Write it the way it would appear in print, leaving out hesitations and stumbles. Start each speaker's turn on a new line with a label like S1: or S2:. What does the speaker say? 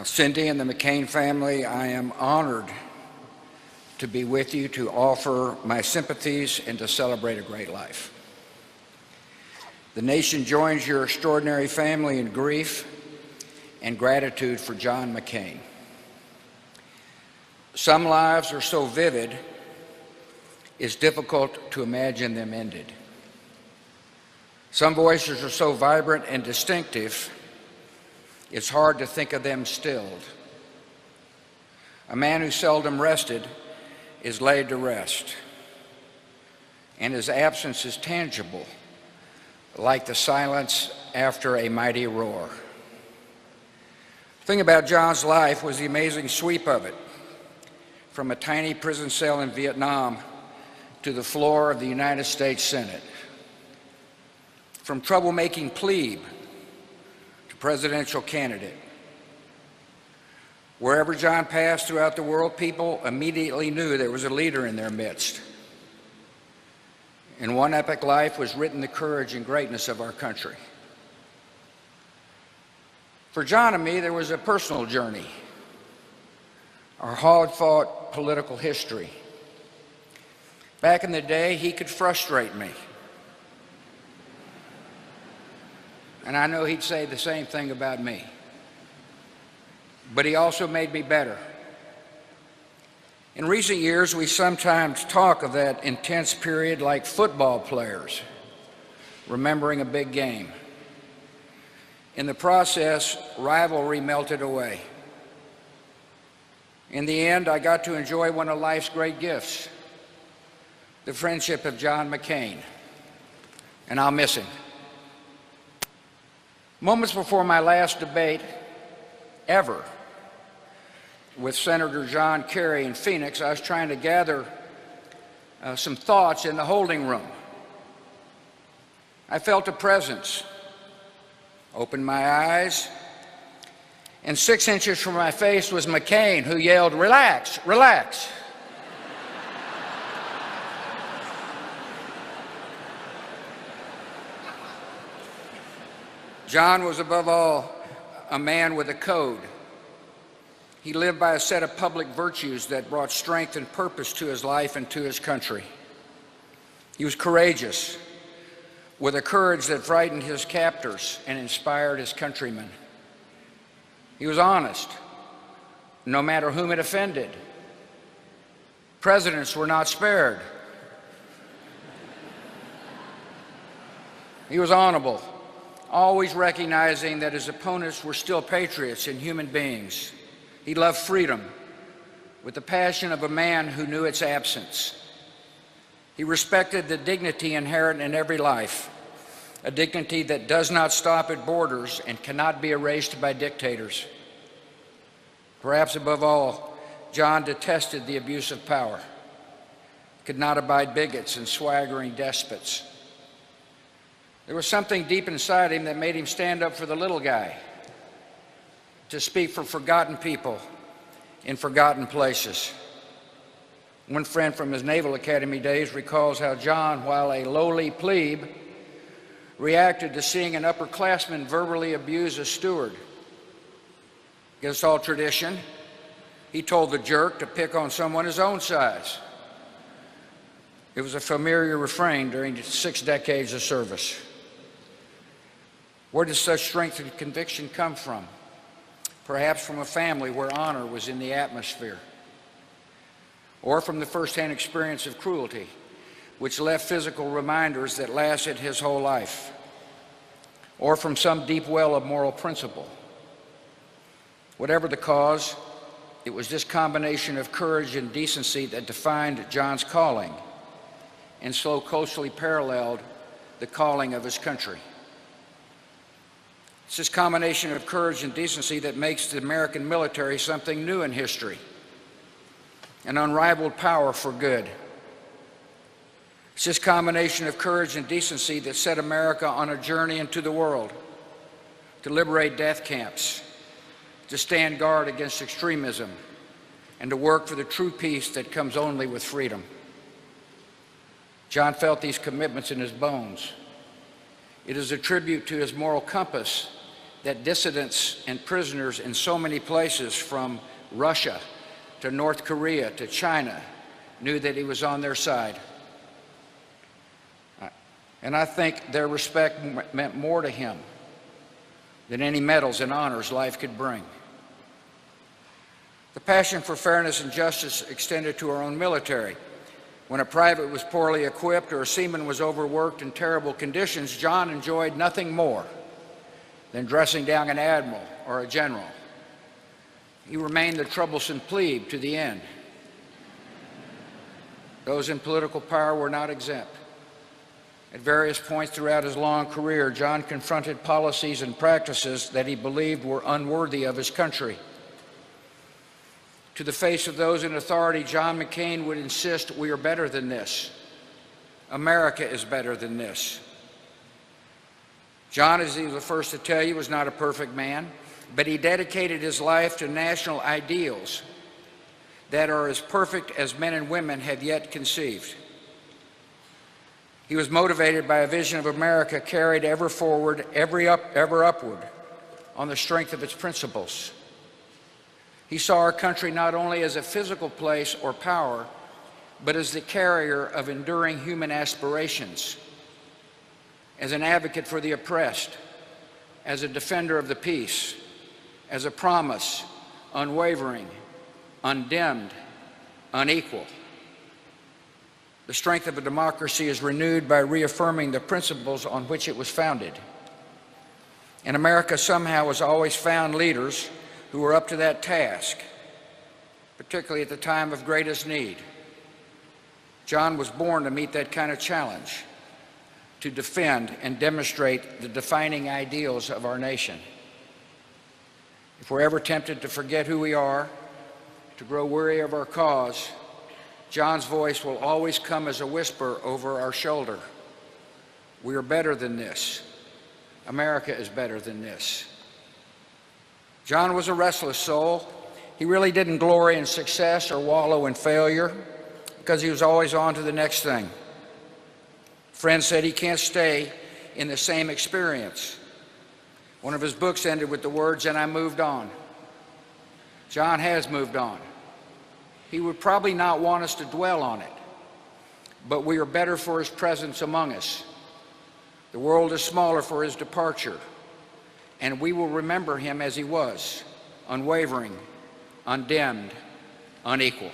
S1: Cindy and the McCain family, I am honored to be with you to offer my sympathies and to celebrate a great life. The nation joins your extraordinary family in grief and gratitude for John McCain. Some lives are so vivid, it's difficult to imagine them ended. Some voices are so vibrant and distinctive, it's hard to think of them stilled. A man who seldom rested is laid to rest, and his absence is tangible, like the silence after a mighty roar. The thing about John's life was the amazing sweep of it, from a tiny prison cell in Vietnam to the floor of the United States Senate, from troublemaking plebe to presidential candidate. Wherever John passed throughout the world, people immediately knew there was a leader in their midst. In one epic life was written the courage and greatness of our country. For John and me, there was a personal journey, our hard-fought political history. Back in the day, he could frustrate me. And I know he'd say the same thing about me. But he also made me better. In recent years, we sometimes talk of that intense period like football players remembering a big game. In the process, rivalry melted away. In the end, I got to enjoy one of life's great gifts, the friendship of John McCain, and I'll miss him. Moments before my last debate ever with Senator John Kerry in Phoenix, I was trying to gather some thoughts in the holding room. I felt a presence, opened my eyes, and 6 inches from my face was McCain, who yelled, "Relax, relax." John was above all a man with a code. He lived by a set of public virtues that brought strength and purpose to his life and to his country. He was courageous, with a courage that frightened his captors and inspired his countrymen. He was honest, no matter whom it offended. Presidents were not spared. He was honorable, always recognizing that his opponents were still patriots and human beings. He loved freedom with the passion of a man who knew its absence. He respected the dignity inherent in every life, a dignity that does not stop at borders and cannot be erased by dictators. Perhaps above all, John detested the abuse of power, could not abide bigots and swaggering despots. There was something deep inside him that made him stand up for the little guy, to speak for forgotten people in forgotten places. One friend from his Naval Academy days recalls how John, while a lowly plebe, reacted to seeing an upperclassman verbally abuse a steward. Against all tradition, he told the jerk to pick on someone his own size. It was a familiar refrain during 6 decades of service. Where does such strength and conviction come from? Perhaps from a family where honor was in the atmosphere, or from the firsthand experience of cruelty, which left physical reminders that lasted his whole life, or from some deep well of moral principle. Whatever the cause, it was this combination of courage and decency that defined John's calling and so closely paralleled the calling of his country. It's this combination of courage and decency that makes the American military something new in history, an unrivaled power for good. It's this combination of courage and decency that set America on a journey into the world, to liberate death camps, to stand guard against extremism, and to work for the true peace that comes only with freedom. John felt these commitments in his bones. It is a tribute to his moral compass that dissidents and prisoners in so many places, from Russia to North Korea to China, knew that he was on their side. And I think their respect meant more to him than any medals and honors life could bring. The passion for fairness and justice extended to our own military. When a private was poorly equipped or a seaman was overworked in terrible conditions, John enjoyed nothing more than dressing down an admiral or a general. He remained the troublesome plebe to the end. Those in political power were not exempt. At various points throughout his long career, John confronted policies and practices that he believed were unworthy of his country. To the face of those in authority, John McCain would insist, "We are better than this. America is better than this." John, as he was the first to tell you, was not a perfect man, but he dedicated his life to national ideals that are as perfect as men and women have yet conceived. He was motivated by a vision of America carried ever forward, ever upward, on the strength of its principles. He saw our country not only as a physical place or power, but as the carrier of enduring human aspirations, as an advocate for the oppressed, as a defender of the peace, as a promise, unwavering, undimmed, unequal. The strength of a democracy is renewed by reaffirming the principles on which it was founded. And America somehow has always found leaders who were up to that task, particularly at the time of greatest need. John was born to meet that kind of challenge, to defend and demonstrate the defining ideals of our nation. If we're ever tempted to forget who we are, to grow weary of our cause, John's voice will always come as a whisper over our shoulder. We are better than this. America is better than this. John was a restless soul. He really didn't glory in success or wallow in failure because he was always on to the next thing. Friends said he can't stay in the same experience. One of his books ended with the words, "And I moved on." John has moved on. He would probably not want us to dwell on it, but we are better for his presence among us. The world is smaller for his departure, and we will remember him as he was, unwavering, undimmed, unequal.